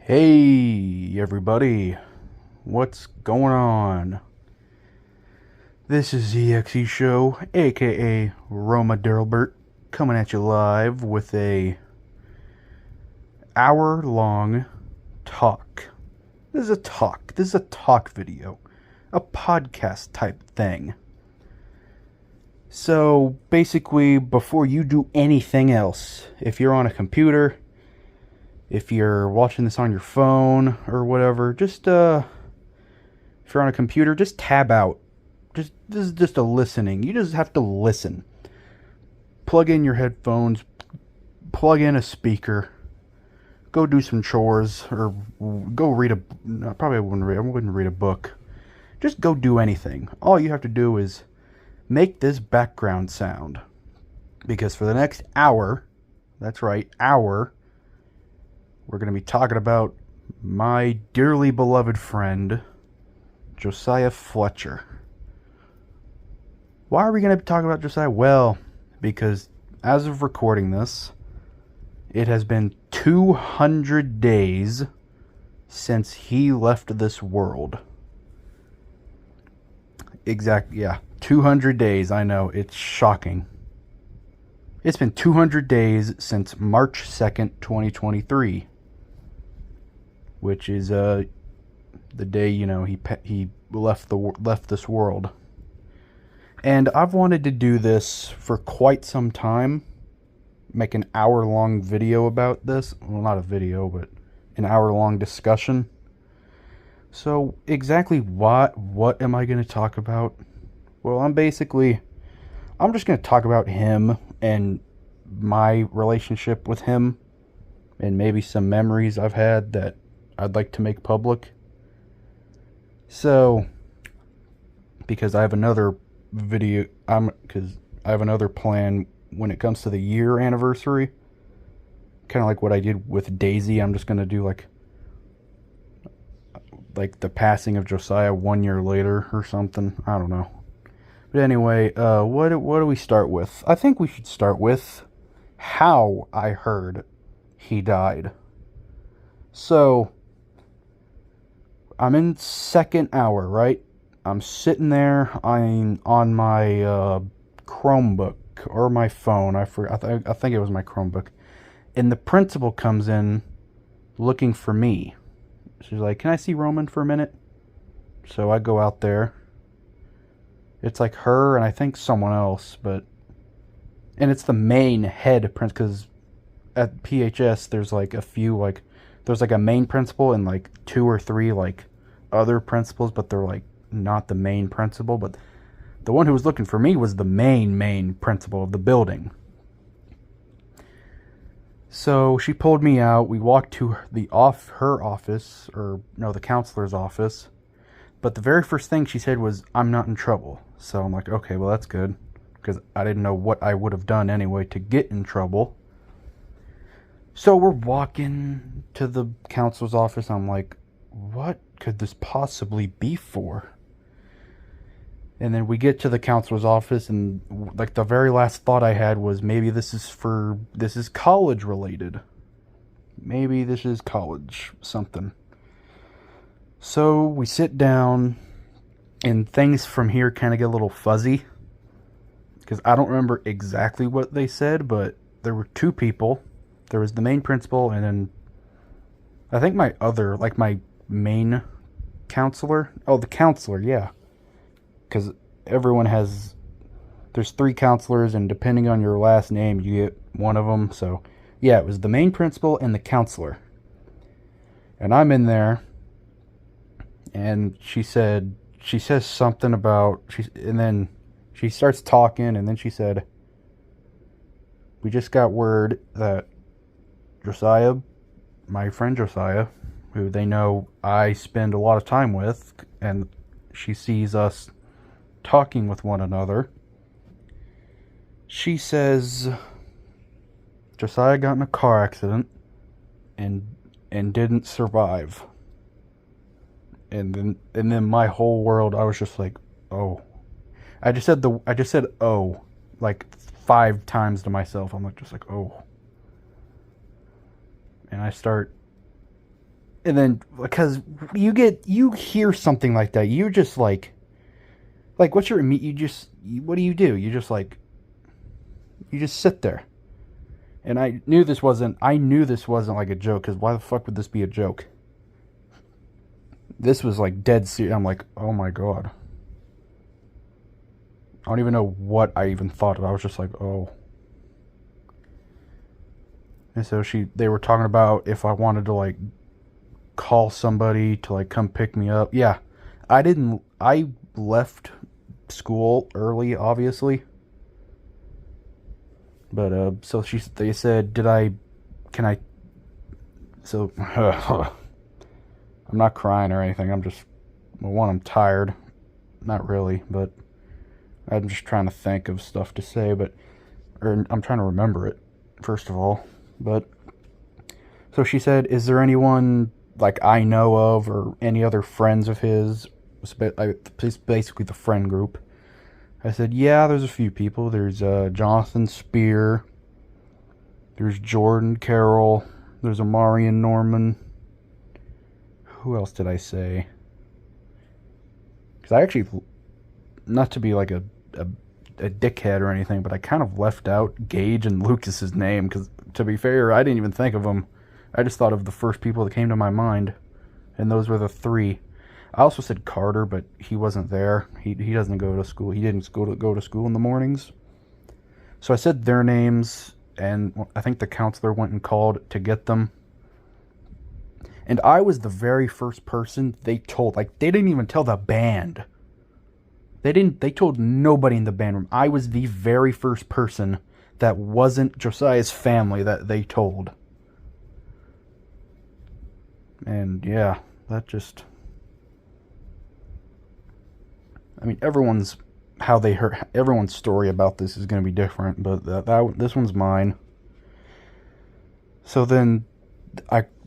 Hey everybody, what's going on? This is the EXE Show, aka Roma Derlbert, coming at you live with a hour-long talk. This is a talk video, a podcast type thing. So basically, before you do anything else, if you're on a computer, if you're watching this on your phone or whatever, just if you're on a computer, just tab out. This is just a listening. You just have to listen. Plug in your headphones, plug in a speaker, go do some chores, or go read a. No, probably I wouldn't read a book. Just go do anything. All you have to do is make this background sound, because for the next hour, that's right, hour, we're going to be talking about my dearly beloved friend, Josiah Fletcher. Why are we going to talk about Josiah? Well, because as of recording this, it has been 200 days since he left this world. Yeah, 200 days. I know, it's shocking. It's been 200 days since March 2nd, 2023. Which is the day, he left this world. And I've wanted to do this for quite some time. Make an hour-long video about this. Well, not a video, but an hour-long discussion. So exactly what am I going to talk about? Well, I'm just going to talk about him and my relationship with him, and maybe some memories I've had that I'd like to make public. So, because I have another video, because I have another plan when it comes to the year anniversary. Kind of like what I did with Daisy. I'm just gonna do like the passing of Josiah 1 year later or something. I don't know. But anyway, what do we start with? I think we should start with how I heard he died. So, I'm in second hour, right? I'm sitting there. I'm on my Chromebook or my phone. I think it was my Chromebook. And the principal comes in looking for me. She's like, "Can I see Roman for a minute?" So I go out there. It's like her and I think someone else, and it's the main head principal, because at PHS there's like a few there's like a main principal and like 2 or 3 like other principals, but they're like not the main principal. But the one who was looking for me was the main principal of the building. So she pulled me out. We walked to her office, or no, the counselor's office. But the very first thing she said was, "I'm not in trouble." So I'm like, okay, well that's good, because I didn't know what I would have done anyway to get in trouble. So we're walking to the counselor's office. I'm like, what could this possibly be for? And then we get to the counselor's office, and like the very last thought I had was, maybe this is college related. Maybe this is college something. So we sit down, and things from here kind of get a little fuzzy, because I don't remember exactly what they said, but there were 2 people. There was the main principal, and then I think my main counselor. Oh, the counselor, yeah. Because there's 3 counselors, and depending on your last name, you get one of them. So, yeah, it was the main principal and the counselor. And I'm in there, and she says something about, and then she starts talking, and then she said, "We just got word that Josiah, my friend Josiah, who they know I spend a lot of time with, and she sees us talking with one another." She says Josiah got in a car accident and didn't survive. And then my whole world, I was just like, oh. I just said oh like 5 times to myself. I'm just like, oh. And I start And then, because you hear something like that, you just what's your what do? You just you just sit there. And I knew this wasn't like a joke, because why the fuck would this be a joke? This was like dead serious. I'm like, oh my god. I don't even know what I even thought of. I was just like, oh. And so they were talking about if I wanted to like call somebody to like come pick me up. Yeah. I left school early, obviously. But so they said, can I so I'm not crying or anything. I'm tired. Not really, but I'm just trying to think of stuff to say, or I'm trying to remember it, first of all. But so she said, is there anyone like I know of or any other friends of his? It's basically the friend group. I said, yeah, there's a few people. There's Jonathan Spear. There's Jordan Carroll. There's Amari and Norman. Who else did I say? Because I actually, not to be like a dickhead or anything, but I kind of left out Gage and Lucas's name, because to be fair, I didn't even think of them. I just thought of the first people that came to my mind, and those were the three. I also said Carter, but he wasn't there. He doesn't go to school. He didn't go to school in the mornings. So I said their names, and I think the counselor went and called to get them. And I was the very first person they told. Like, they didn't even tell the band. They told nobody in the band room. I was the very first person that wasn't Josiah's family that they told. And yeah, that just... I mean, everyone's story about this is going to be different, but this one's mine. So then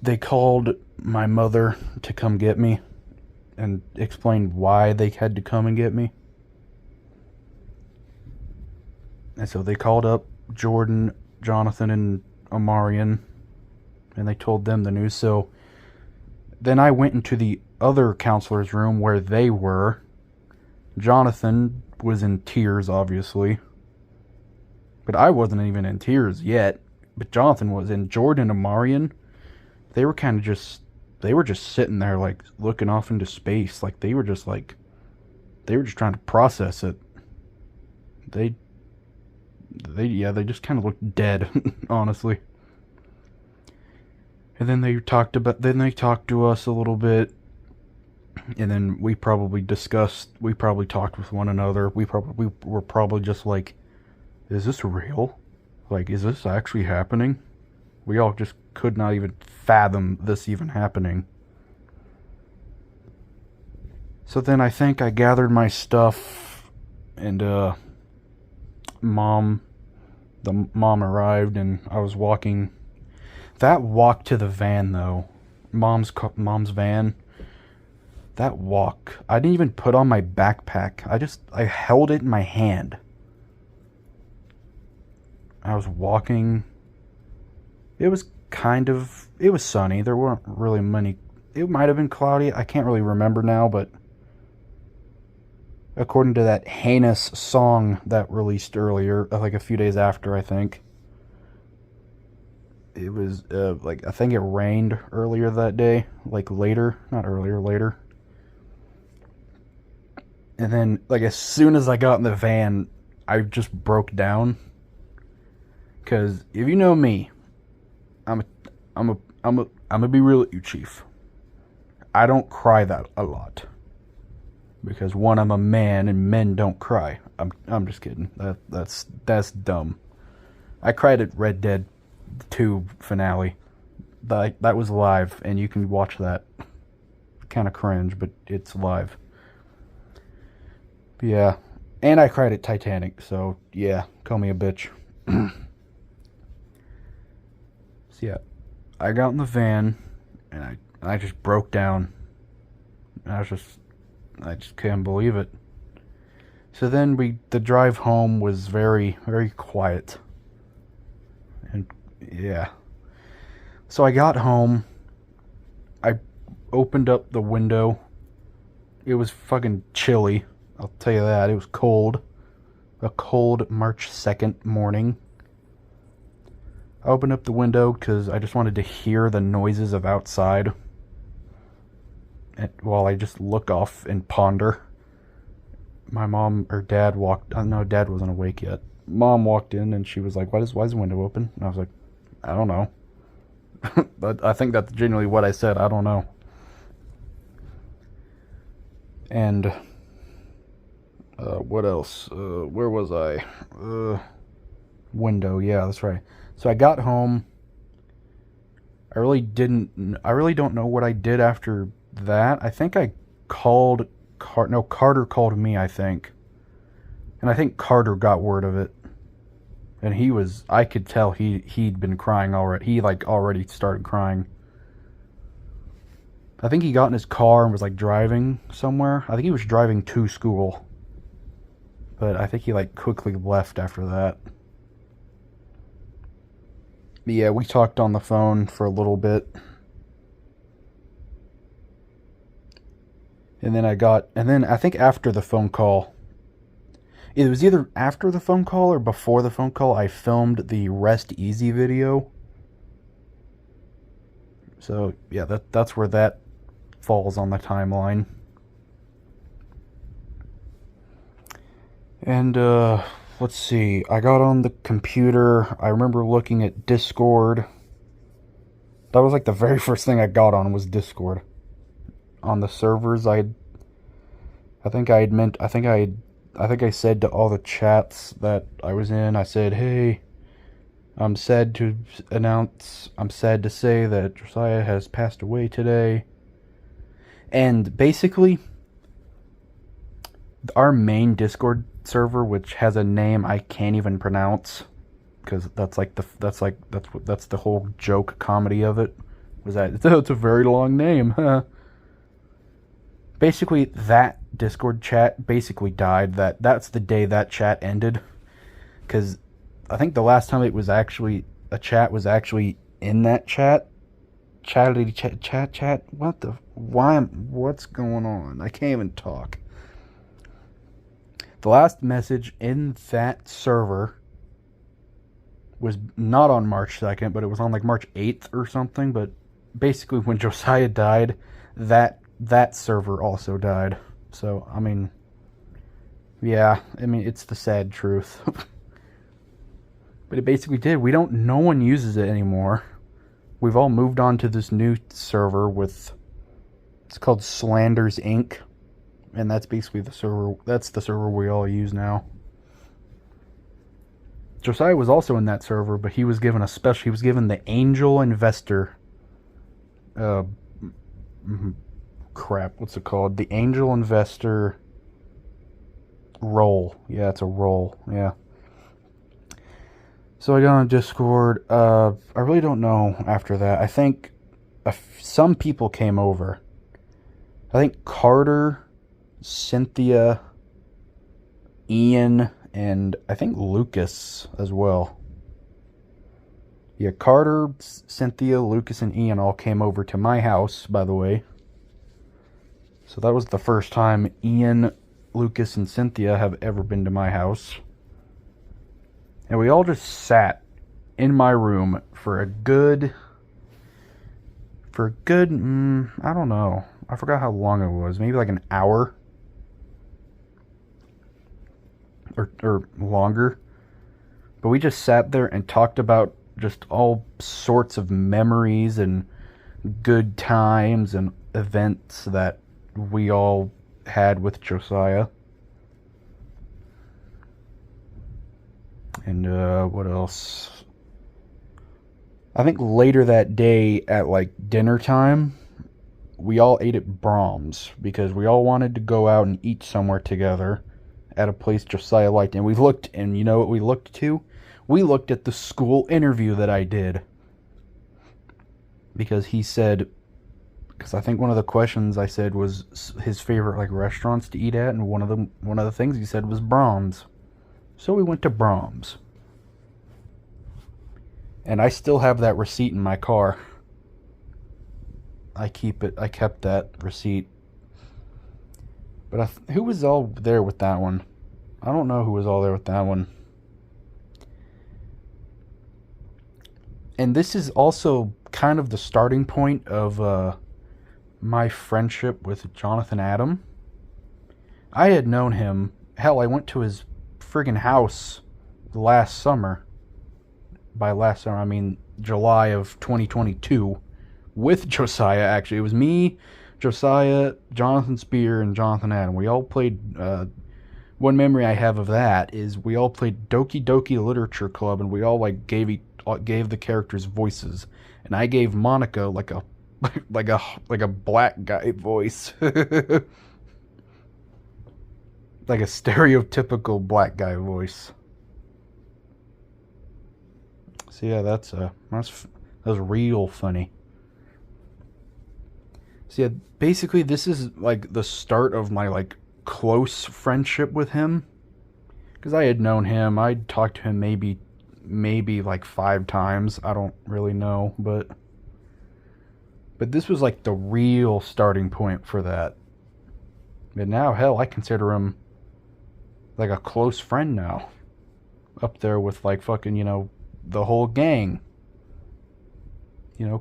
they called my mother to come get me and explained why they had to come and get me. And so they called up Jordan, Jonathan, and Amarian, and they told them the news. So then I went into the other counselor's room where they were. Jonathan was in tears, obviously. But I wasn't even in tears yet. But Jonathan was. And Jordan and Amarian, they were just sitting there, like, looking off into space. Like, they were just trying to process it. They just kind of looked dead, honestly. And then they talked to us a little bit. And then we probably talked with one another. We were probably just like, is this real? Like, is this actually happening? We all just could not even fathom this even happening. So then I think I gathered my stuff, and the mom arrived, and I was walking. That walk to the van, though, mom's van. That walk, I didn't even put on my backpack. I held it in my hand. I was walking. It was sunny. There weren't really many. It might have been cloudy. I can't really remember now, but according to that heinous song that released earlier, like a few days after, I think, it was, I think it rained earlier that day. Like later. Not earlier, later. And then, like, as soon as I got in the van, I just broke down. Because if you know me, I'm gonna be real with you, Chief. I don't cry that a lot. Because one, I'm a man, and men don't cry. I'm just kidding. That's dumb. I cried at Red Dead 2 finale. That was live, and you can watch that. Kind of cringe, but it's live. Yeah, and I cried at Titanic, so yeah, call me a bitch. So yeah, I got in the van, and I just broke down. I just couldn't believe it. So then the drive home was very, very quiet. And yeah. So I got home, I opened up the window. It was fucking chilly. I'll tell you that. It was cold. A cold March 2nd morning. I opened up the window because I just wanted to hear the noises of outside. And while I just look off and ponder. My mom or dad walked. No, dad wasn't awake yet. Mom walked in and she was like, why is the window open? And I was like, I don't know. But I think that's genuinely what I said. I don't know. And what else? Where was I? Window. Yeah, that's right. So I got home. I really don't know what I did after that. I think I called. Carter called me, I think. And I think Carter got word of it. And I could tell he'd been crying already. He already started crying. I think he got in his car and was driving somewhere. I think he was driving to school. But I think he quickly left after that. But yeah, we talked on the phone for a little bit. And then I think after the phone call, it was either after the phone call or before the phone call, I filmed the Rest Easy video. So, yeah, that's where that falls on the timeline. And, let's see. I got on the computer. I remember looking at Discord. That was the very first thing I got on was Discord. On the servers, I think I said to all the chats that I was in, I said, hey, I'm sad to say that Josiah has passed away today. And basically, our main Discord server, which has a name I can't even pronounce, because that's the whole joke comedy of it, was that it's a very long name. Basically, that Discord chat basically died. That's the day that chat ended. Because I think the last time a chat was actually in that chat. Chat. What's going on? I can't even talk. The last message in that server was not on March 2nd, but it was on March 8th or something. But basically, when Josiah died, that server also died. So, yeah, it's the sad truth. But it basically did. No one uses it anymore. We've all moved on to this new server it's called Slanders Inc. And that's basically the server we all use now. Josiah was also in that server, but he was given the Angel Investor, what's it called? The Angel Investor role. Yeah, it's a role. Yeah. So I got on Discord. I really don't know after that. I think some people came over. I think Carter, Cynthia, Ian, and I think Lucas as well. Yeah, Carter, Cynthia, Lucas, and Ian all came over to my house, by the way. So that was the first time Ian, Lucas, and Cynthia have ever been to my house. And we all just sat in my room for a good, I don't know. I forgot how long it was. Maybe an hour. Or longer. But we just sat there and talked about just all sorts of memories and good times and events that we all had with Josiah. And what else? I think later that day at dinner time, we all ate at Brahms because we all wanted to go out and eat somewhere together at a place Josiah liked. And you know what we looked to? We looked at the school interview that I did. Because I think one of the questions I said was his favorite restaurants to eat at, and one of the things he said was Brahms. So we went to Brahms. And I still have that receipt in my car. I keep it. I kept that receipt. But who was all there with that one? I don't know who was all there with that one. And this is also kind of the starting point of my friendship with Jonathan Adam. I had known him. Hell, I went to his friggin' house last summer. By last summer, I mean July of 2022 with Josiah, actually. It was me, Josiah, Jonathan Spear, and Jonathan Adam. We all played... one memory I have of that is we all played Doki Doki Literature Club, and we all like gave the characters voices. And I gave Monica like a like a black guy voice. Like a stereotypical black guy voice. So yeah, that was real funny. So yeah, basically this is like the start of my like close friendship with him, because I had known him. I'd talked to him maybe like 5 times. I don't really know, but this was like the real starting point for that. And now, hell, I consider him like a close friend now. Up there with like fucking, the whole gang.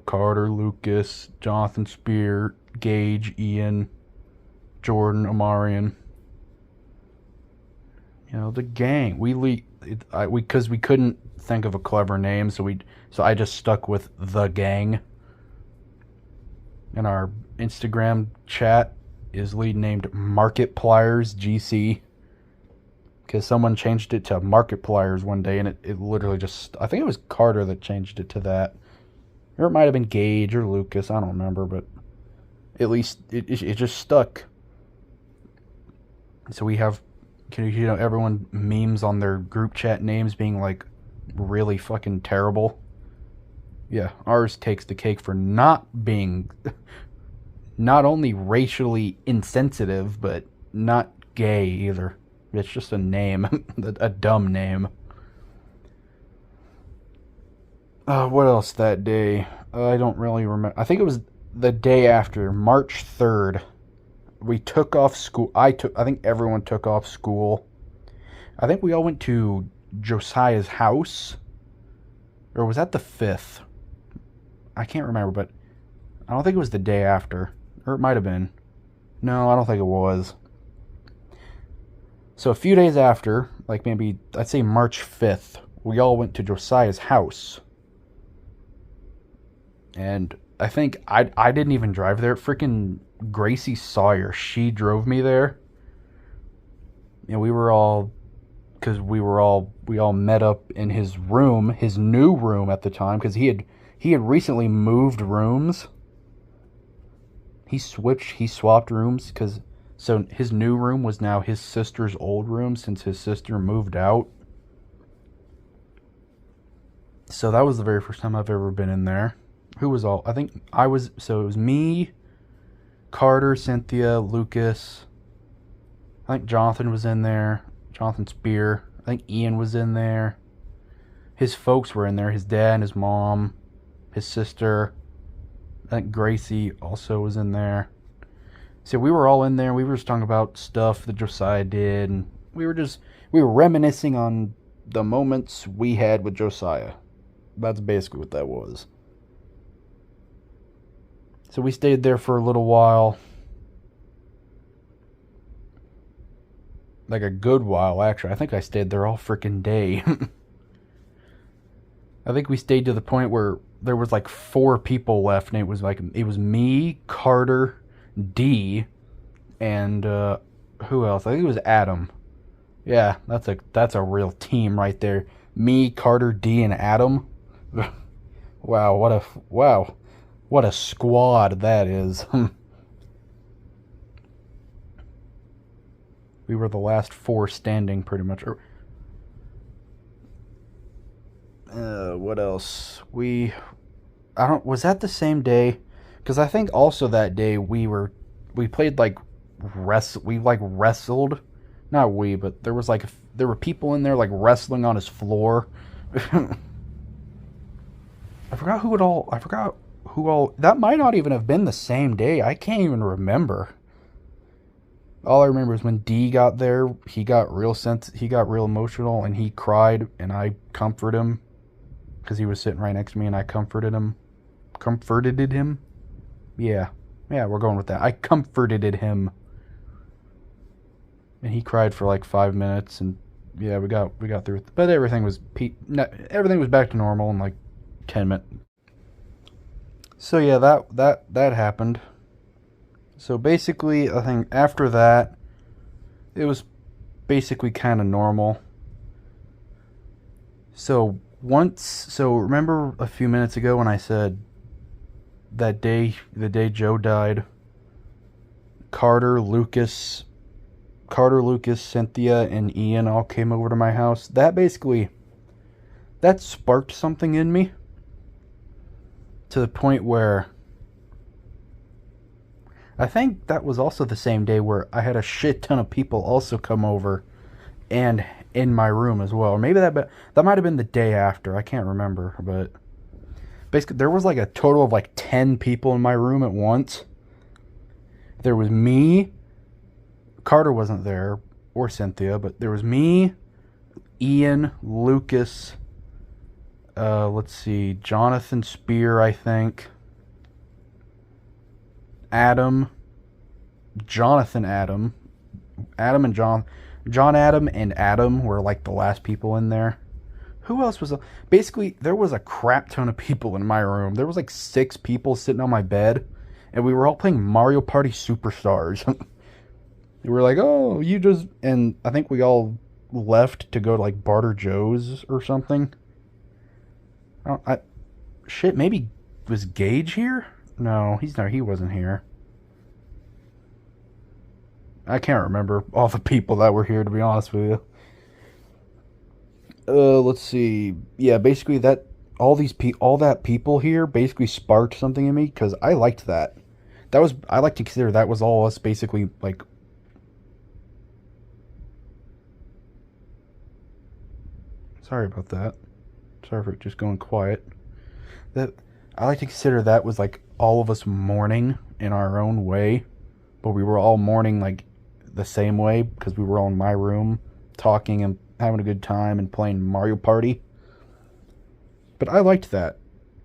Carter, Lucas, Jonathan Spear, Gage, Ian, Jordan, Amarian. The gang. Because we couldn't think of a clever name, so I just stuck with the gang. And our Instagram chat is named Markipliers GC, because someone changed it to Markipliers one day, and it literally just... I think it was Carter that changed it to that. Or it might have been Gage or Lucas, I don't remember, but at least it just stuck. So we have, everyone memes on their group chat names being like really fucking terrible. Yeah, ours takes the cake for not being not only racially insensitive, but not gay either. It's just a name, a dumb name. What else that day? I don't really remember. I think it was the day after, March 3rd. We took off school. I think everyone took off school. I think we all went to Josiah's house. Or was that the 5th? I can't remember, but I don't think it was the day after. Or it might have been. No, I don't think it was. So a few days after, like maybe, I'd say March 5th, we all went to Josiah's house. And I think I didn't even drive there. Freaking Gracie Sawyer, she drove me there. And we all met up in his room, his new room at the time, because he had recently moved rooms. He swapped rooms, so his new room was now his sister's old room since his sister moved out. So that was the very first time I've ever been in there. Who was all? So it was me, Carter, Cynthia, Lucas. I think Jonathan was in there. Jonathan Spear. I think Ian was in there. His folks were in there. His dad and his mom. His sister. I think Gracie also was in there. So we were all in there. We were just talking about stuff that Josiah did. And we were reminiscing on the moments we had with Josiah. That's basically what that was. So we stayed there for a little while. Like a good while, actually. I think I stayed there all freaking day. I think we stayed to the point where there was like 4 people left, and it was me, Carter, D, and who else? I think it was Adam. Yeah, that's a real team right there. Me, Carter, D, and Adam. Wow, what a squad that is. We were the last 4 standing, pretty much. What else? Was that the same day? Because I think also that day we played like wrestled. Not we, but there were people in there like wrestling on his floor. I forgot who who all... That might not even have been the same day. I can't even remember. All I remember is when D got there, he got real emotional, and he cried, and I comforted him because he was sitting right next to me, and I comforted him. Yeah, we're going with that. I comforted him, and he cried for like 5 minutes, and yeah, we got through it. But everything was back to normal in like 10 minutes. So yeah, that happened. So basically, I think after that, it was basically kind of normal. So remember a few minutes ago when I said the day Joe died, Carter, Lucas, Cynthia, and Ian all came over to my house. That sparked something in me to the point where I think that was also the same day where I had a shit ton of people also come over and in my room as well. Or maybe that might have been the day after. I can't remember, but basically there was like a total of like 10 people in my room at once. There was me, Carter wasn't there, or Cynthia, but there was me, Ian, Lucas, let's see, Jonathan Spear, I think, Adam, Jonathan Adam, and John Adam and Adam were like the last people in there. Who else was... Basically, there was a crap ton of people in my room. There was like 6 people sitting on my bed, and we were all playing Mario Party Superstars. We were like, oh, you just... And I think we all left to go to like Barter Joe's or something. Shit, maybe... Was Gage here? No, he wasn't here. I can't remember all the people that were here, to be honest with you. Let's see. Yeah, basically all that people here basically sparked something in me because I liked that. I like to consider that was all us basically like. Sorry about that. Sorry for just going quiet. I like to consider that was like all of us mourning in our own way, but we were all mourning like the same way because we were all in my room talking and having a good time and playing Mario Party. But I liked that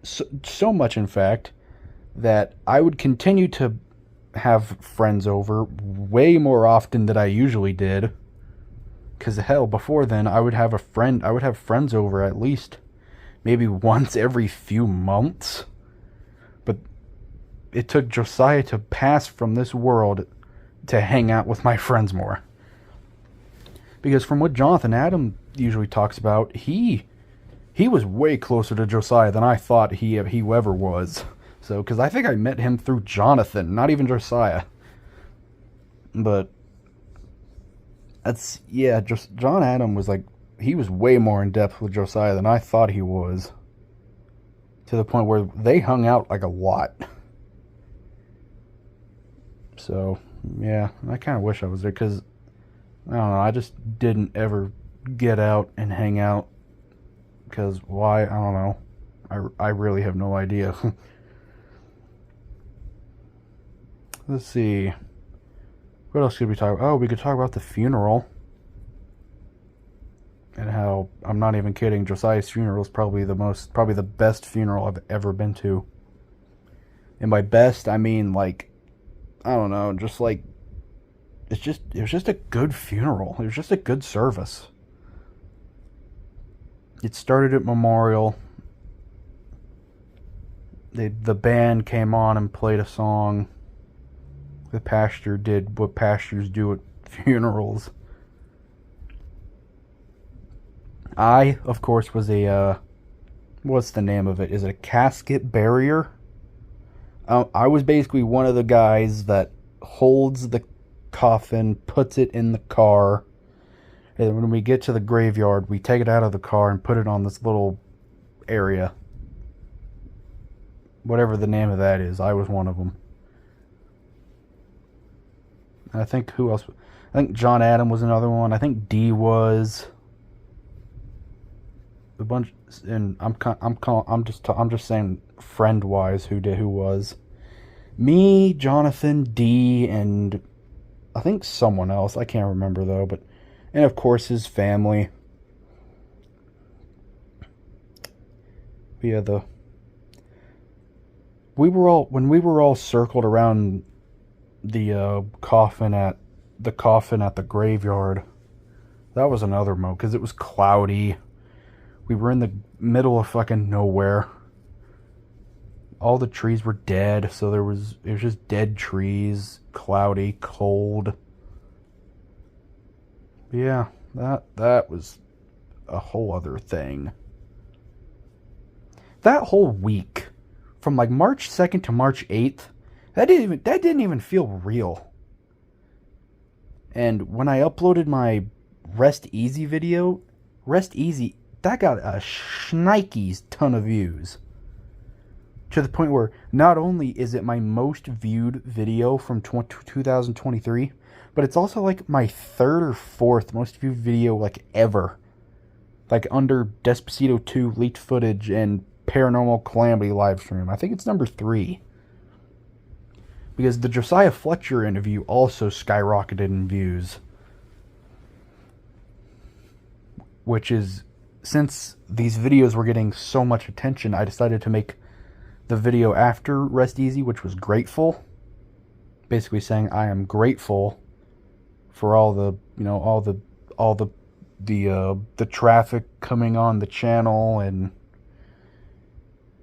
so much, in fact, that I would continue to have friends over way more often than I usually did. Because hell, before then I would have friends over at least maybe once every few months. But it took Josiah to pass from this world to hang out with my friends more. Because from what Jonathan Adam usually talks about, he was way closer to Josiah than I thought he ever was. So, because I think I met him through Jonathan, not even Josiah. But just John Adam was like, he was way more in depth with Josiah than I thought he was. To the point where they hung out like a lot. So, yeah, I kind of wish I was there because, I don't know, I just didn't ever get out and hang out. Because why? I don't know. I really have no idea. Let's see. What else could we talk about? Oh, we could talk about the funeral. And how, I'm not even kidding, Josiah's funeral is probably the best funeral I've ever been to. And by best, I mean like, I don't know, just like, it was just a good funeral. It was just a good service. It started at Memorial. The band came on and played a song. The pastor did what pastors do at funerals. I, of course, was what's the name of it? Is it a casket barrier? I was basically one of the guys that holds the coffin, puts it in the car, and when we get to the graveyard, we take it out of the car and put it on this little area. Whatever the name of that is, I was one of them. I think who else? I think John Adam was another one. I think D was. and I'm just saying friend wise who was me, Jonathan, D, and I think someone else. I can't remember though, but and of course his family. But yeah, when we were all circled around the coffin at the graveyard. That was another moment because it was cloudy. We were in the middle of fucking nowhere. All the trees were dead, so it was just dead trees, cloudy, cold. But yeah, that was a whole other thing. That whole week, from like March 2nd to March 8th, that didn't even feel real. And when I uploaded my Rest Easy video, Rest Easy, that got a shnikes ton of views. To the point where not only is it my most viewed video from 2023, but it's also like my third or fourth most viewed video like ever. Like under Despacito 2 leaked footage and Paranormal Calamity livestream. I think it's number 3. Because the Josiah Fletcher interview also skyrocketed in views. Which is, since these videos were getting so much attention, I decided to make the video after Rest Easy, which was grateful. Basically saying I am grateful for all the, the traffic coming on the channel and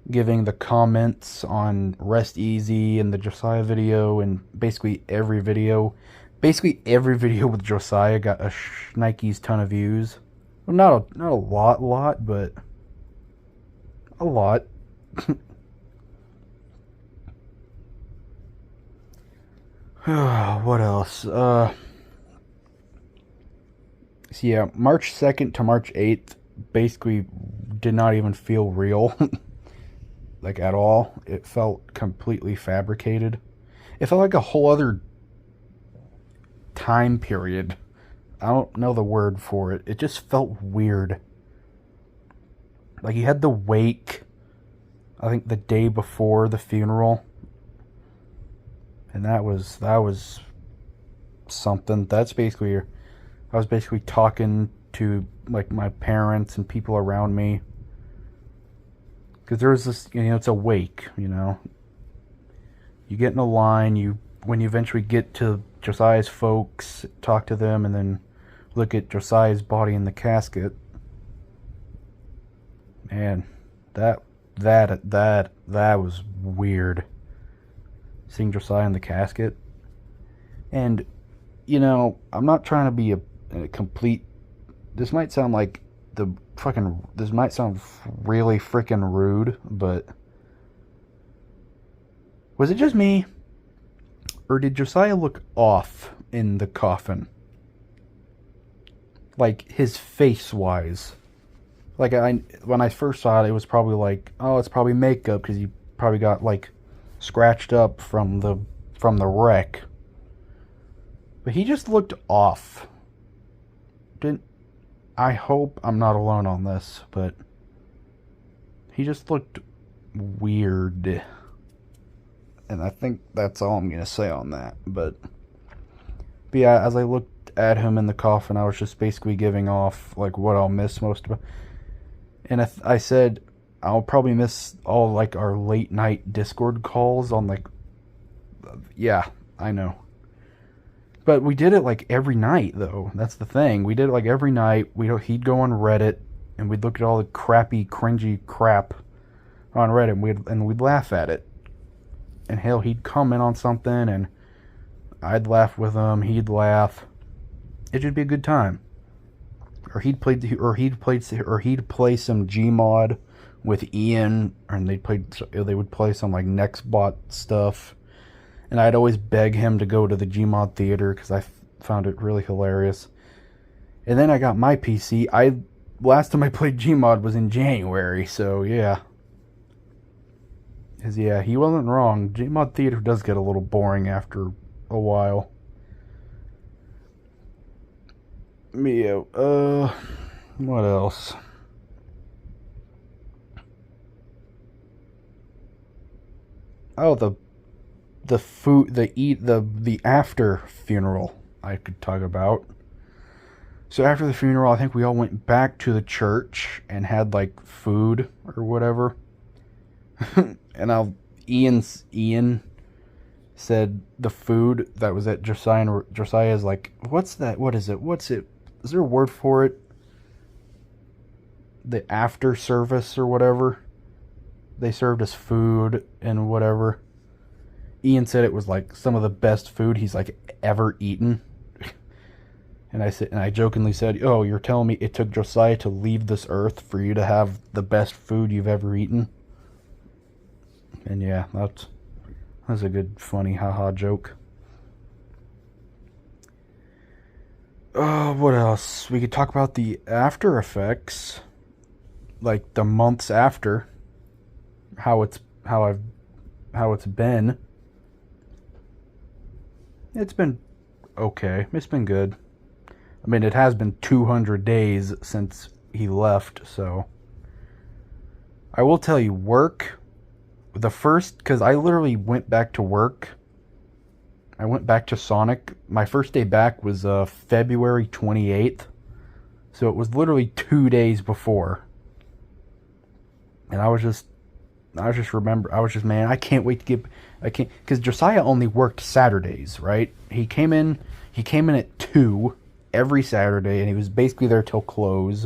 giving the comments on Rest Easy and the Josiah video and basically every video with Josiah got a shnikes ton of views. Well, not a lot, but a lot. What else? So yeah, March 2nd to March 8th basically did not even feel real. Like at all. It felt completely fabricated. It felt like a whole other time period. I don't know the word for it. It just felt weird. Like you had the wake, I think the day before the funeral. And that was something. That's basically, I was basically talking to like my parents and people around me. Because there's this, it's a wake, You get in a line, when you eventually get to Josiah's folks, talk to them, and then look at Josiah's body in the casket. Man, that was weird. Seeing Josiah in the casket. And, I'm not trying to be a complete... This might sound like this might sound really freaking rude, but was it just me, or did Josiah look off in the coffin? Like his face wise. Like when I first saw it, it was probably like, oh, it's probably makeup because he probably got like scratched up from the wreck. But he just looked off. I hope I'm not alone on this, but he just looked weird. And I think that's all I'm going to say on that. But yeah, as I looked at him in the coffin, I was just basically giving off like what I'll miss most about. And I said I'll probably miss all like our late night Discord calls on like, yeah, I know. But we did it like every night, though. That's the thing. We did it like every night. He'd go on Reddit, and we'd look at all the crappy, cringy crap on Reddit, and we'd laugh at it. And hell, he'd comment on something, and I'd laugh with him. He'd laugh. It should be a good time. Or he'd play some Gmod with Ian, and they would play some like Nextbot stuff. And I'd always beg him to go to the Gmod theater because I found it really hilarious. And then I got my PC. Last time I played Gmod was in January, so yeah. Because yeah, he wasn't wrong. Gmod theater does get a little boring after a while. Yeah, what else? Oh, the food, the after funeral I could talk about. So after the funeral, I think we all went back to the church and had like food or whatever. And Ian said the food that was at Josiah's like, what's that? What is it? What's it? Is there a word for it? The after service or whatever. They served us food and whatever. Ian said it was like some of the best food he's like ever eaten. And I jokingly said, "Oh, you're telling me it took Josiah to leave this earth for you to have the best food you've ever eaten?" And yeah, that's a good, funny, haha joke. What else? We could talk about the after effects, like the months after, how it's been. It's been okay. It's been good. I mean, it has been 200 days since he left, so I will tell you, work, because I literally went back to work. I went back to Sonic. My first day back was February 28th, so it was literally 2 days before. And I was just, man, I can't wait to because Josiah only worked Saturdays, right? He came in at 2 every Saturday, and he was basically there till close.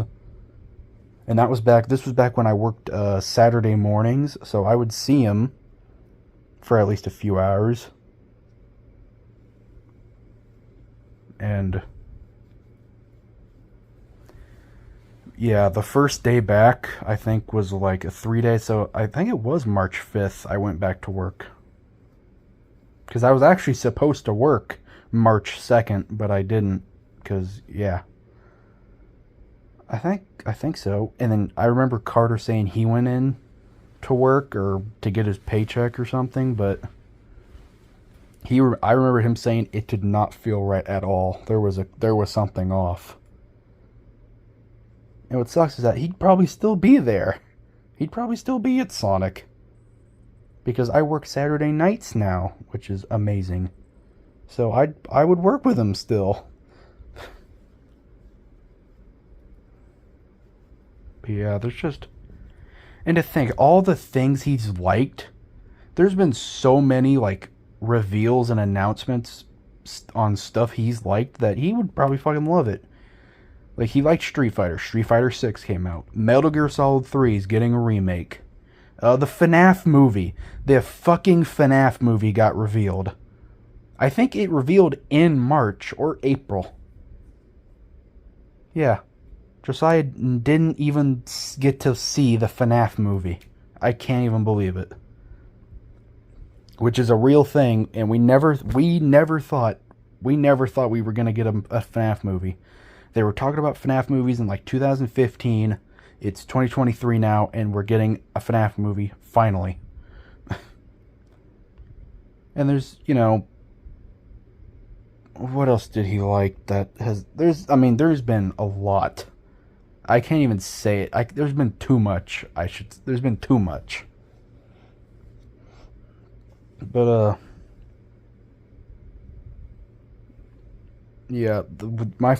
And this was back when I worked Saturday mornings, so I would see him for at least a few hours. And yeah, the first day back, I think, was like a 3-day, so I think it was March 5th I went back to work. Because I was actually supposed to work March 2nd, but I didn't. Because, yeah. I think so. And then I remember Carter saying he went in to work or to get his paycheck or something, but I remember him saying it did not feel right at all. There was something off. And what sucks is that he'd probably still be there. He'd probably still be at Sonic. Because I work Saturday nights now, which is amazing. So I would work with him still. But yeah, there's just... And to think, all the things he's liked, there's been so many, like, reveals and announcements on stuff he's liked that he would probably fucking love it. Like, he liked Street Fighter. Street Fighter 6 came out. Metal Gear Solid 3 is getting a remake. The FNAF movie. The fucking FNAF movie got revealed. I think it revealed in March or April. Yeah. Josiah didn't even get to see the FNAF movie. I can't even believe it. Which is a real thing, and we never thought we were going to get a FNAF movie. They were talking about FNAF movies in like 2015. It's 2023 now, and we're getting a FNAF movie finally. And there's, what else did he like there's been a lot. I can't even say it. There's been too much. There's been too much. But, yeah, my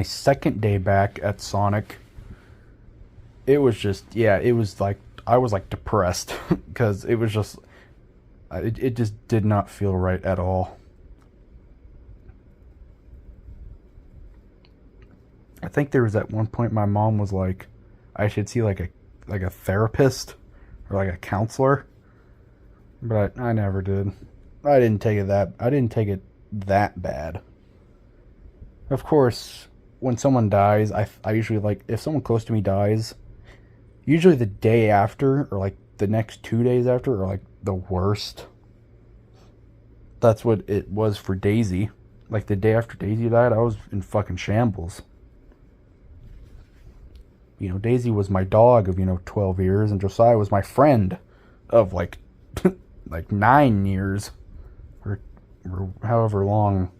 second day back at Sonic, it was just, it was like, I was like depressed, because it was just, it just did not feel right at all. I think there was at one point my mom was like, I should see like a therapist or like a counselor, but I never did. I didn't take it that bad. Of course, when someone dies, I usually like, if someone close to me dies, usually the day after or like the next 2 days after are like the worst. That's what it was for Daisy. Like the day after Daisy died, I was in fucking shambles. Daisy was my dog of, 12 years, and Josiah was my friend of, like, 9 years, or however long.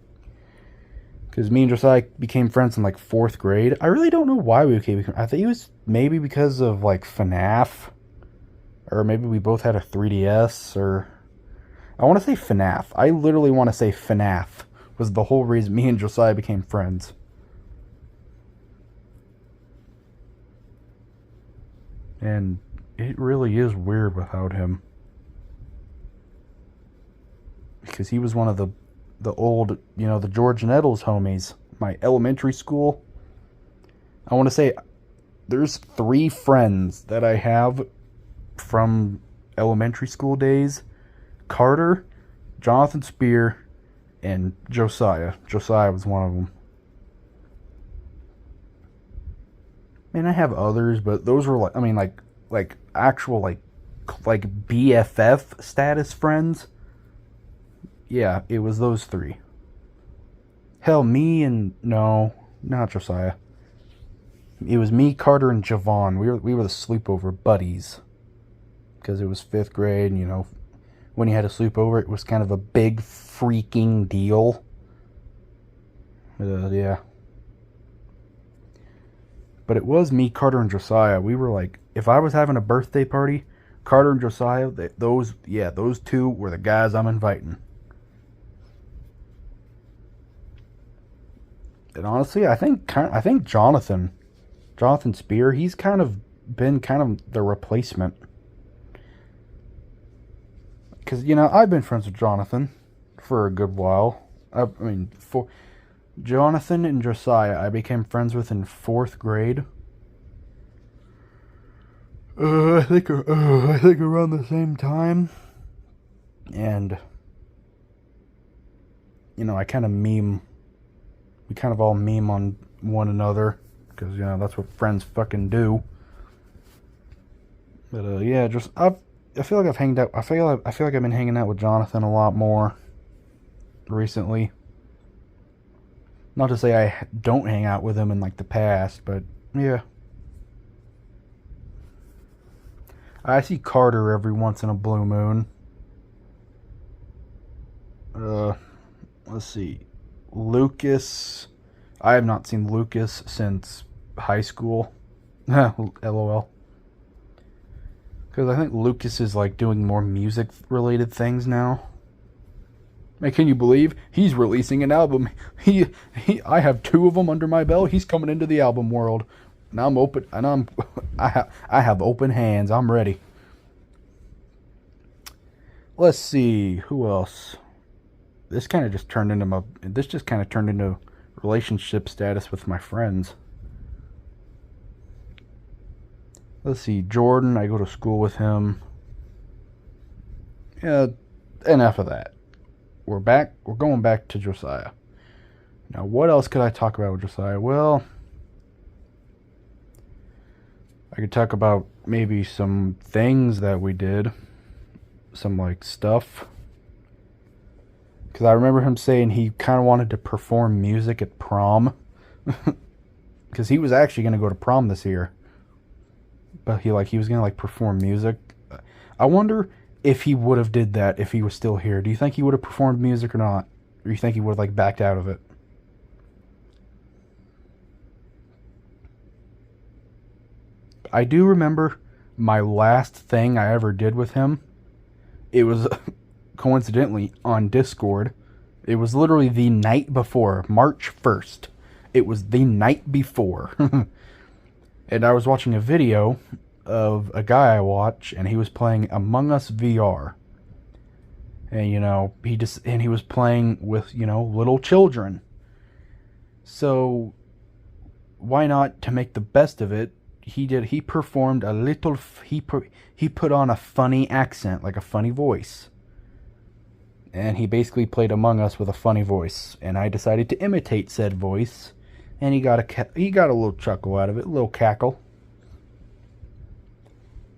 Because me and Josiah became friends in, like, 4th grade. I really don't know why we became friends. I think it was maybe because of, like, FNAF. Or maybe we both had a 3DS, or I want to say FNAF. I literally want to say FNAF was the whole reason me and Josiah became friends. And it really is weird without him. Because he was one of the old, the George Nettles homies. My elementary school. I want to say there's 3 friends that I have from elementary school days. Carter, Jonathan Spear, and Josiah. Josiah was one of them. And I have others, but those were like actual like BFF status friends. Yeah, it was those 3. Hell, me and no, not Josiah. It was me, Carter, and Javon. We were the sleepover buddies. Because it was 5th grade, and when you had a sleepover, it was kind of a big freaking deal. Yeah. But it was me, Carter, and Josiah. We were like, if I was having a birthday party, Carter and Josiah, those 2 were the guys I'm inviting. And honestly, I think Jonathan Spear, he's kind of been the replacement. Because, I've been friends with Jonathan for a good while. For Jonathan and Josiah, I became friends with in 4th grade. I think around the same time. And, I kind of meme. We kind of all meme on one another. Because, that's what friends fucking do. But, yeah, I feel like I've hanged out. I feel like I've been hanging out with Jonathan a lot more recently. Not to say I don't hang out with him in like the past, but yeah. I see Carter every once in a blue moon. Let's see. Lucas. I have not seen Lucas since high school. LOL. Because I think Lucas is like doing more music related things now. Man, can you believe he's releasing an album? I have 2 of them under my belt. He's coming into the album world. And I'm open, and I have open hands. I'm ready. Let's see, who else? This just kind of turned into relationship status with my friends. Let's see, Jordan, I go to school with him. Yeah, enough of that. We're going back to Josiah. Now, what else could I talk about with Josiah? Well, I could talk about maybe some things that we did. Some, like, stuff. Because I remember him saying he kind of wanted to perform music at prom. Because he was actually going to go to prom this year. But he was going to, like, perform music. I wonder if he would have did that if he was still here. Do you think he would have performed music or not? Or do you think he would have, like, backed out of it? I do remember my last thing I ever did with him. It was coincidentally on Discord. It was literally the night before, March 1st. It was the night before. And I was watching a video of a guy I watch, and he was playing Among Us VR. And, he was playing with, little children. So, why not, to make the best of it, he performed a little, he put on a funny accent, like a funny voice. And he basically played Among Us with a funny voice. And I decided to imitate said voice. And he got a little chuckle out of it, a little cackle.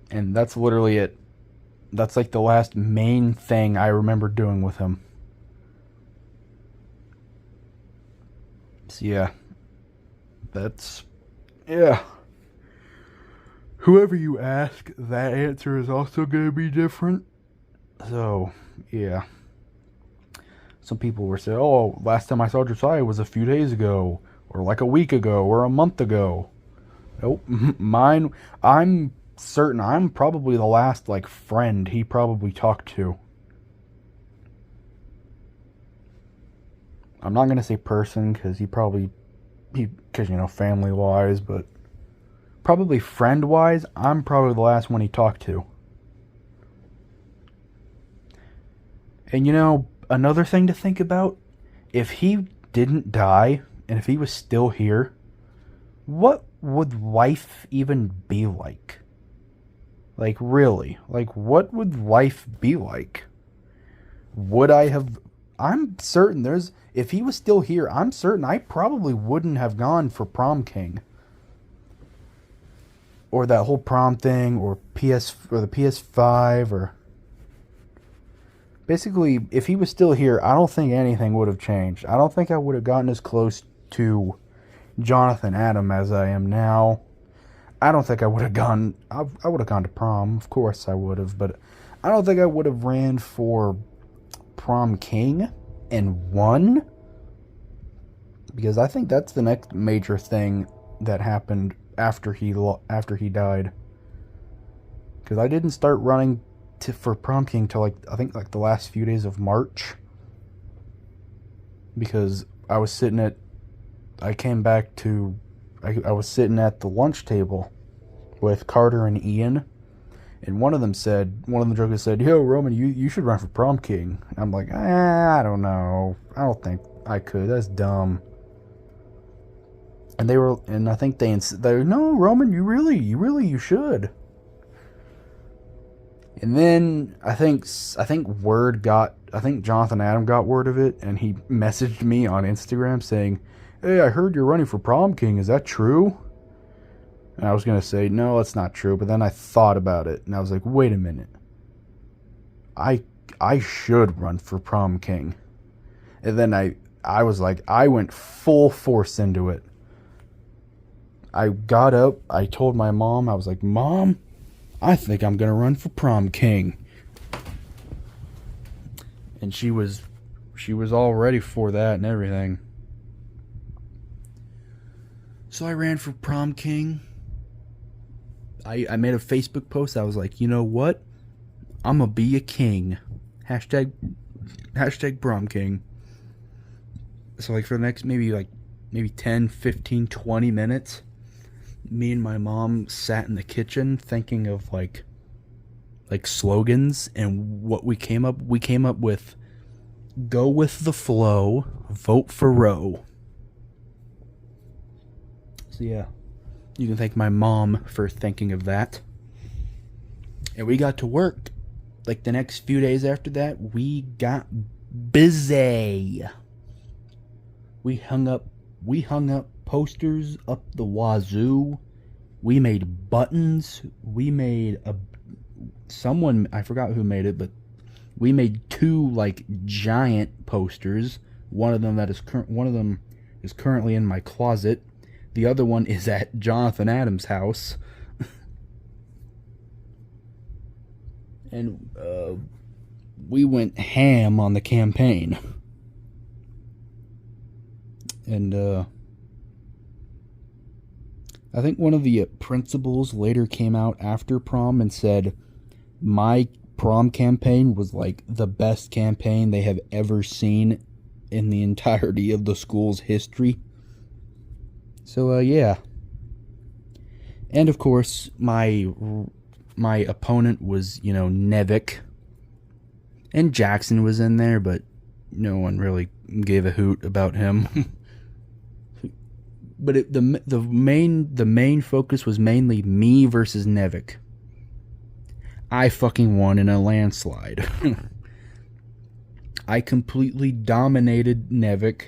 And that's literally it. That's like the last main thing I remember doing with him. So yeah. Yeah. Whoever you ask, that answer is also going to be different. So, yeah. Some people were saying, oh, last time I saw Josiah was a few days ago. Or like a week ago, or a month ago. Nope. I'm certain I'm probably the last, like, friend he probably talked to. I'm not going to say person, because because, family-wise, but probably friend-wise, I'm probably the last one he talked to. And, another thing to think about, if he didn't die, and if he was still here, what would life even be like? Like, really? Like, what would life be like? I'm certain if he was still here, I'm certain I probably wouldn't have gone for prom king. Or that whole prom thing, or the PS5, or... Basically, if he was still here, I don't think anything would have changed. I don't think I would have gotten as close to Jonathan Adam as I am now. I don't think I would have gone... I would have gone to prom. Of course I would have. But I don't think I would have ran for prom king and won. Because I think that's the next major thing that happened after he died. Because I didn't start running for prom king till I think the last few days of March. Because I was sitting at the lunch table with Carter and Ian, and one of the jokers said, "Yo, Roman, you should run for prom king." And I'm like, I don't know. I don't think I could. That's dumb. And I think they were, "No, Roman, you should." And then I think Jonathan Adam got word of it, and he messaged me on Instagram saying, "Hey, I heard you're running for prom king. Is that true?" And I was going to say, "No, that's not true." But then I thought about it, and I was like, wait a minute. I should run for prom king. And then I was like, I went full force into it. I got up, I told my mom, I was like, "Mom, I think I'm going to run for prom king." And she was all ready for that and everything. So I ran for prom king. I made a Facebook post. I was like, "You know what? I'm going to be a king." Hashtag prom king. So for the next maybe 10, 15, 20 minutes, me and my mom sat in the kitchen thinking of like slogans, and what we came up with: "Go with the flow, vote for Roe." So yeah, you can thank my mom for thinking of that. And we got to work. The next few days after that, we got busy. We hung up posters up the wazoo. We made buttons. We made I forgot who made it, but we made 2 giant posters. One of them is currently in my closet. The other one is at Jonathan Adams' house. And we went ham on the campaign. And I think one of the principals later came out after prom and said my prom campaign was the best campaign they have ever seen in the entirety of the school's history. So yeah. And of course my opponent was, Nevik. And Jackson was in there, but no one really gave a hoot about him. But the main focus was mainly me versus Nevik. I fucking won in a landslide. I completely dominated Nevik.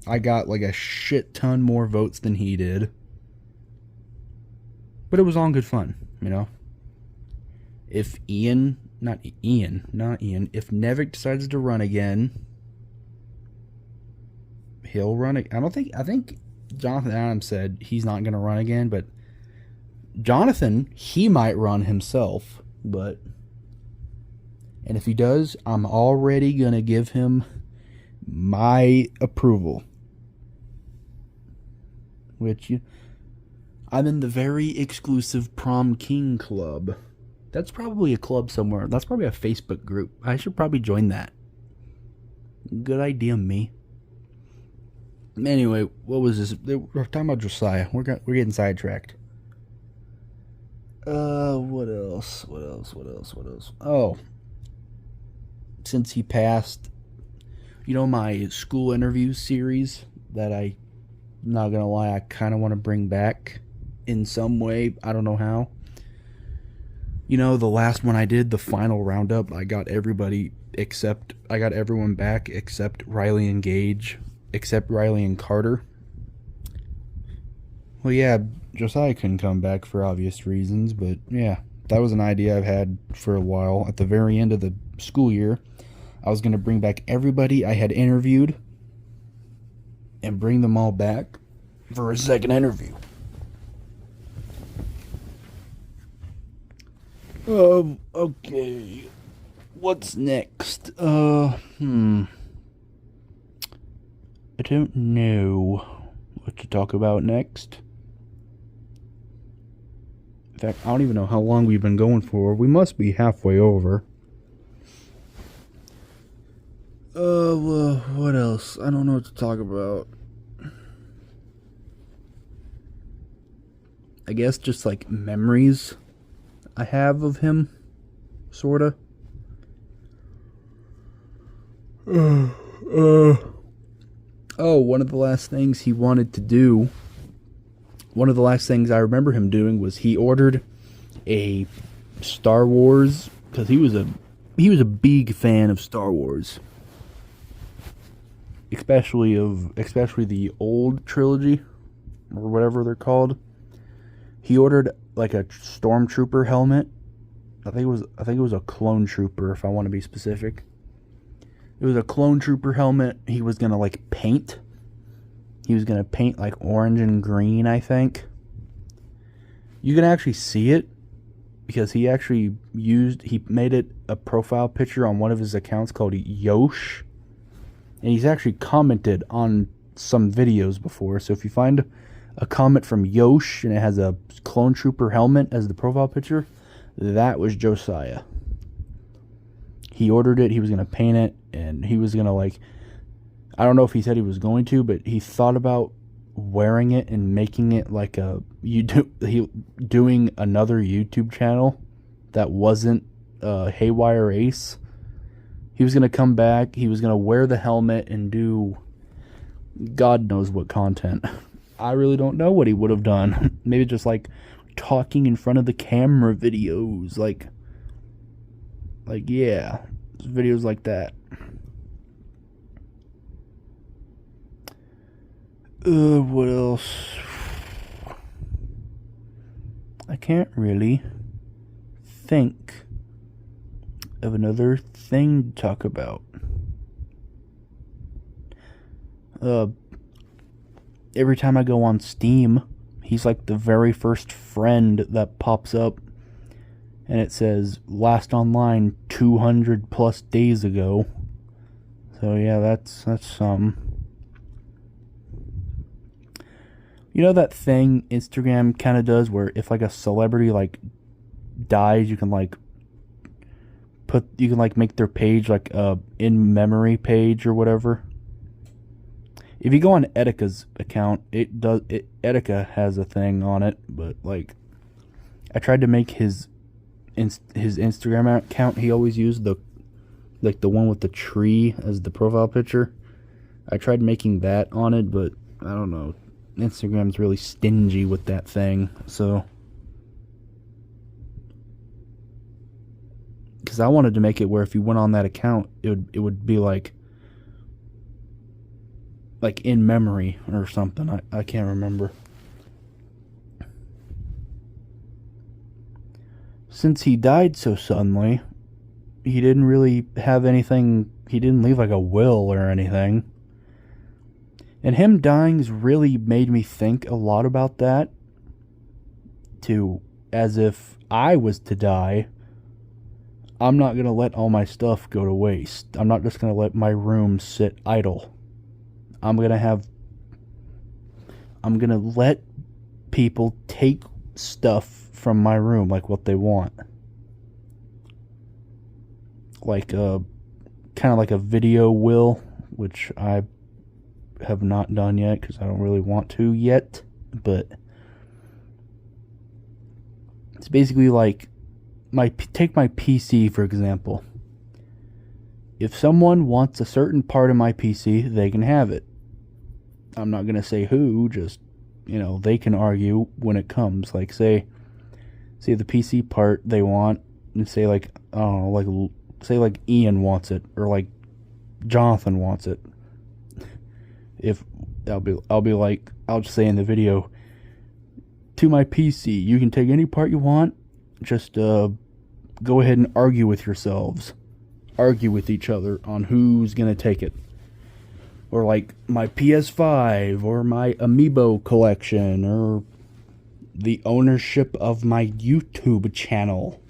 I got a shit ton more votes than he did. But it was all good fun, If if Nevik decides to run again, he'll run it. I think Jonathan Adams said he's not going to run again, but Jonathan, he might run himself, and if he does, I'm already going to give him my approval. Which I'm in the very exclusive Prom King Club. That's probably a club somewhere. That's probably a Facebook group. I should probably join that. Good idea, me. Anyway, what was this? We're talking about Josiah. We're getting sidetracked. What else? Oh, since he passed, my school interview series that not gonna lie, I kind of want to bring back in some way. I don't know how. The last one I did, the final roundup, I got everyone back except Riley and Gage, except Riley and Carter. Well, yeah, Josiah couldn't come back for obvious reasons, but yeah, that was an idea I've had for a while. At the very end of the school year, I was going to bring back everybody I had interviewed and bring them all back for a second interview. Okay. What's next? I don't know what to talk about next. In fact, I don't even know how long we've been going for. We must be halfway over. What else? I don't know what to talk about. I guess just like memories I have of him, sorta. One of the last things he wanted to do, one of the last things I remember him doing was he ordered a Star Wars, because he was a big fan of Star Wars, especially the old trilogy or whatever they're called. He ordered like a stormtrooper helmet. I think it was a clone trooper, if I want to be specific. It was a clone trooper helmet. He was gonna paint. He was gonna paint like orange and green, I think. You can actually see it because he made it a profile picture on one of his accounts called Yosh. And he's actually commented on some videos before. So if you find a comment from Yosh and it has a clone trooper helmet as the profile picture, that was Josiah. He ordered it, he was going to paint it, and he was going to I don't know if he said he was going to, but he thought about wearing it and making it like doing another YouTube channel that wasn't Haywire Ace. He was going to come back, he was going to wear the helmet and do God knows what content. I really don't know what he would have done. Maybe just talking in front of the camera videos, yeah, videos like that. What else? I can't really think of another thing to talk about. Every time I go on Steam, he's like the very first friend that pops up, and it says last online 200 plus days ago. So yeah, that's some. You know that thing Instagram kind of does where if a celebrity dies, you can make their page a in memory page or whatever. If you go on Etika's account, Etika has a thing on it, but I tried to make his Instagram account he always used, the one with the tree as the profile picture. I tried making that on it, but I don't know. Instagram's really stingy with that thing, so because I wanted to make it where if you went on that account, it would be like in memory or something. I can't remember. Since he died so suddenly, he didn't really have anything. He didn't leave a will or anything. And him dying's really made me think a lot about that. As if I was to die, I'm not going to let all my stuff go to waste. I'm not just going to let my room sit idle. I'm going to let people take stuff from my room, like what they want. Like kind of like a video will, which I have not done yet because I don't really want to yet, but it's basically like take my PC for example. If someone wants a certain part of my PC, they can have it. I'm not going to say who, just, they can argue when it comes. Like, say the PC part they want, and say, like, I don't know, like, say, like, Ian wants it, or, like, Jonathan wants it. I'll just say in the video, to my PC, you can take any part you want, just, go ahead and argue with yourselves. Argue with each other on who's going to take it. Or like my PS5 or my Amiibo collection or the ownership of my YouTube channel.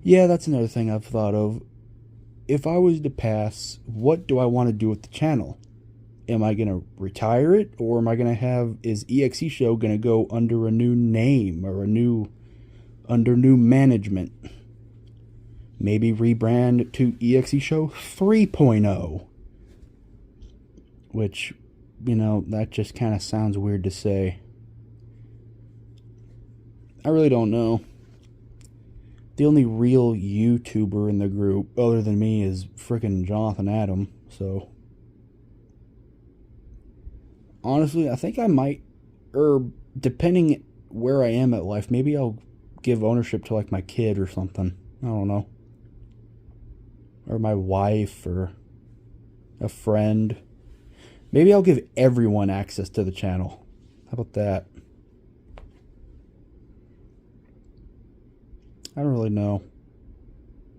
Yeah, that's another thing I've thought of. If I was to pass, what do I want to do with the channel? Am I going to retire it, or am I going to is EXE Show going to go under a new name or under new management? Maybe rebrand to EXE Show 3.0. Which, that just kind of sounds weird to say. I really don't know. The only real YouTuber in the group, other than me, is frickin' Jonathan Adam. So, honestly, I think I might, depending where I am at life, maybe I'll give ownership to, like, my kid or something. I don't know. Or my wife, or a friend. Maybe I'll give everyone access to the channel. How about that? I don't really know.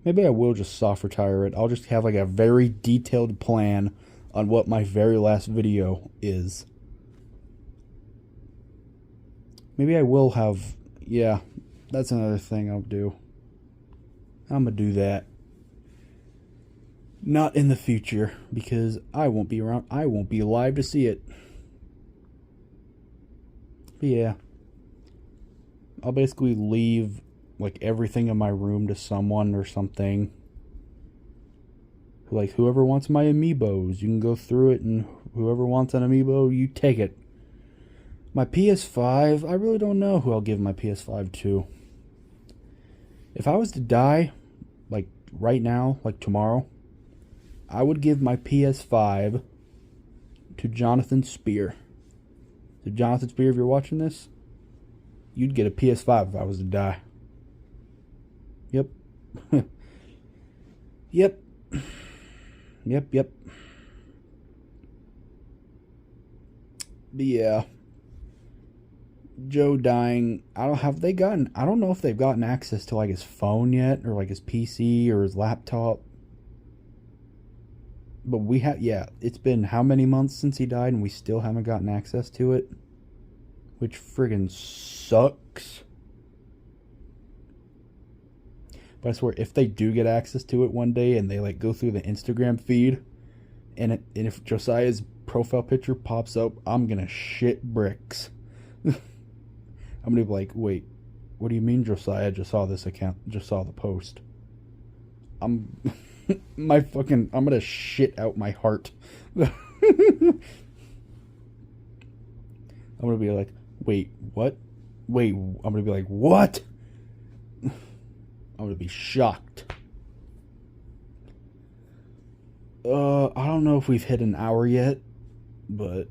Maybe I will just soft retire it. I'll just have like a very detailed plan on what my very last video is. Maybe I will have... Yeah, that's another thing I'll do. I'm gonna do that. Not in the future, because I won't be around. I won't be alive to see it. But yeah. I'll basically leave, like, everything in my room to someone or something. Like, whoever wants my Amiibos, you can go through it, and whoever wants an Amiibo, you take it. My PS5, I really don't know who I'll give my PS5 to. If I was to die, like, right now, like tomorrow, I would give my PS5 to Jonathan Spear. So Jonathan Spear, if you're watching this, you'd get a PS5 if I was to die. Yep. Yep. Yep. But yeah. Joe dying, I don't know if they've gotten access to like his phone yet, or like his PC or his laptop. But it's been how many months since he died and we still haven't gotten access to it? Which friggin' sucks. But I swear, if they do get access to it one day and they like go through the Instagram feed, and if Josiah's profile picture pops up, I'm gonna shit bricks. I'm gonna be like, wait, what do you mean Josiah just saw this account, just saw the post? I'm gonna shit out my heart. I'm gonna be like, wait, what? Wait, I'm gonna be like, what? I'm gonna be shocked. I don't know if we've hit an hour yet, but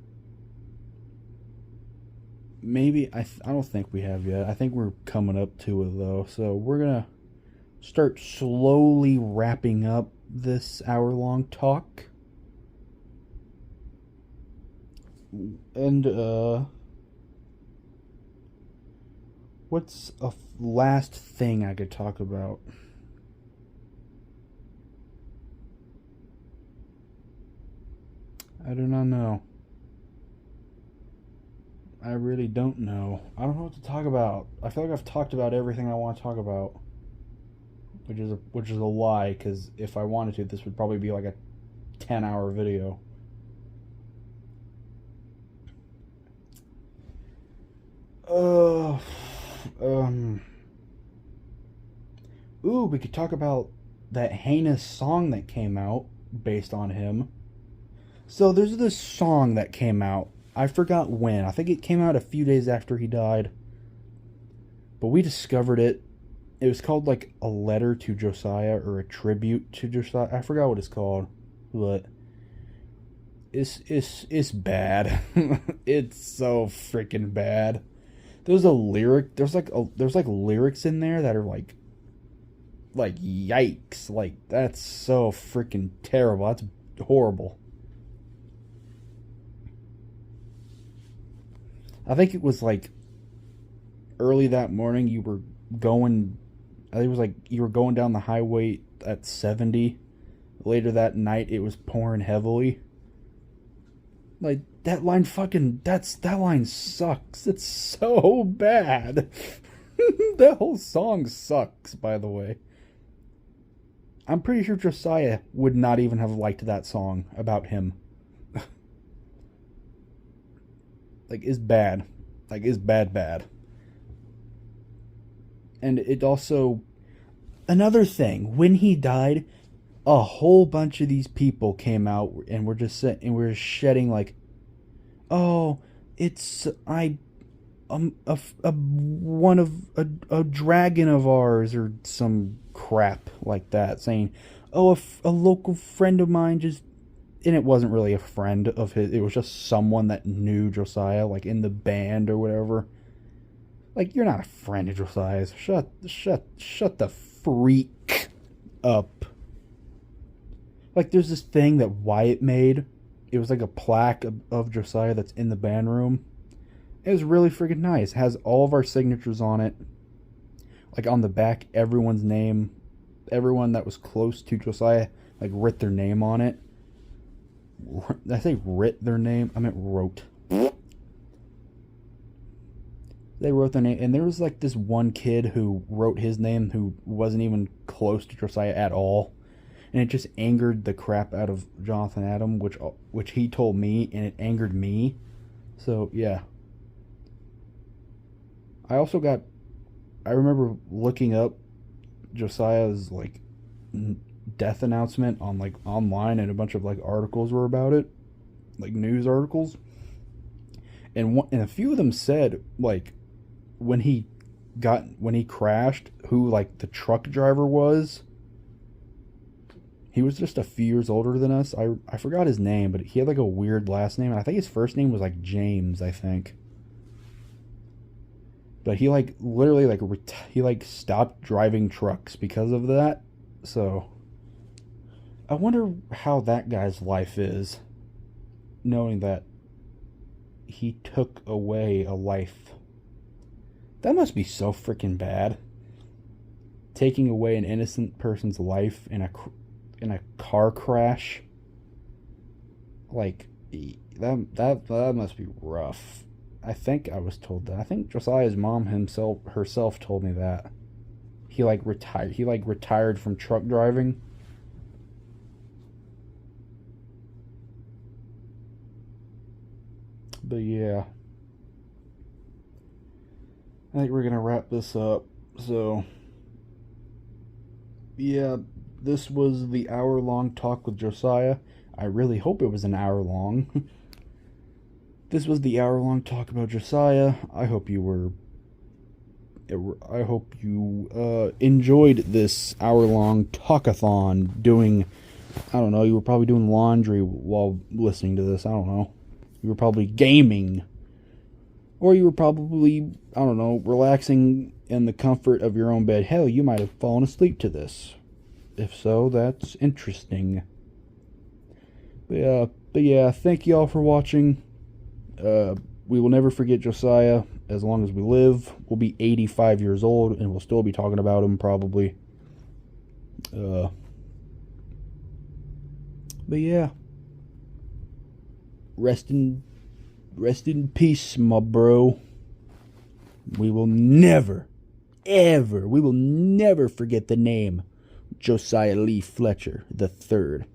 maybe, I don't think we have yet. I think we're coming up to it though, so we're gonna start slowly wrapping up this hour-long talk. And, what's a last thing I could talk about? I do not know. I really don't know. I don't know what to talk about. I feel like I've talked about everything I want to talk about. Which is a lie, because if I wanted to, this would probably be like a 10-hour video. Uh, um. Ooh, we could talk about that heinous song that came out based on him. So there's this song that came out. I forgot when. I think it came out a few days after he died. But we discovered it. It was called like a letter to Josiah or a tribute to Josiah. I forgot what it's called, but it's bad. It's so freaking bad. There's a lyric. There's like lyrics in there that are like yikes. Like that's so freaking terrible. That's horrible. I think it was like early that morning. You were going. I think it was like you were going down the highway at 70. Later that night, it was pouring heavily. Like that line that line sucks. It's so bad. That whole song sucks, by the way. I'm pretty sure Josiah would not even have liked that song about him. Like it's bad. Like it's bad. And it also another thing, when he died, a whole bunch of these people came out and were just sitting and we're shedding like, oh, it's a dragon of ours or some crap like that, saying, oh, a local friend of mine just, and it wasn't really a friend of his, it was just someone that knew Josiah, like in the band or whatever. Like, you're not a friend of Josiah's. Shut the freak up. Like, there's this thing that Wyatt made. It was like a plaque of Josiah that's in the band room. It was really freaking nice. It has all of our signatures on it. Like, on the back, everyone's name. Everyone that was close to Josiah, like, writ their name on it. Did I say writ their name? I meant wrote. They wrote their name, and there was like this one kid who wrote his name who wasn't even close to Josiah at all, and it just angered the crap out of Jonathan Adam, which he told me, and it angered me. So yeah, I remember looking up Josiah's like death announcement on like online, and a bunch of like articles were about it, like news articles, and a few of them said like when he crashed, who like the truck driver was. He was just a few years older than us. I forgot his name, but he had like a weird last name, and I think his first name was like James, I think. But he like literally like he like stopped driving trucks because of that. So I wonder how that guy's life is, knowing that he took away a life. That must be so freaking bad. Taking away an innocent person's life in a car crash. Like that must be rough. I think I was told that. I think Josiah's mom herself told me that. He retired from truck driving. But yeah, I think we're going to wrap this up. So, yeah, this was the hour-long talk with Josiah. I really hope it was an hour long. This was the hour-long talk about Josiah. I hope you enjoyed this hour-long talkathon doing, I don't know, you were probably doing laundry while listening to this. I don't know. You were probably gaming. Or you were probably, I don't know, relaxing in the comfort of your own bed. Hell, you might have fallen asleep to this. If so, that's interesting. But yeah, thank you all for watching. We will never forget Josiah as long as we live. We'll be 85 years old, and we'll still be talking about him, probably. But yeah. Rest in peace, my bro. We will never forget the name Josiah Lee Fletcher the third.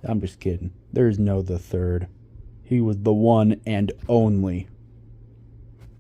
I'm just kidding. There is no the third. He was the one and only.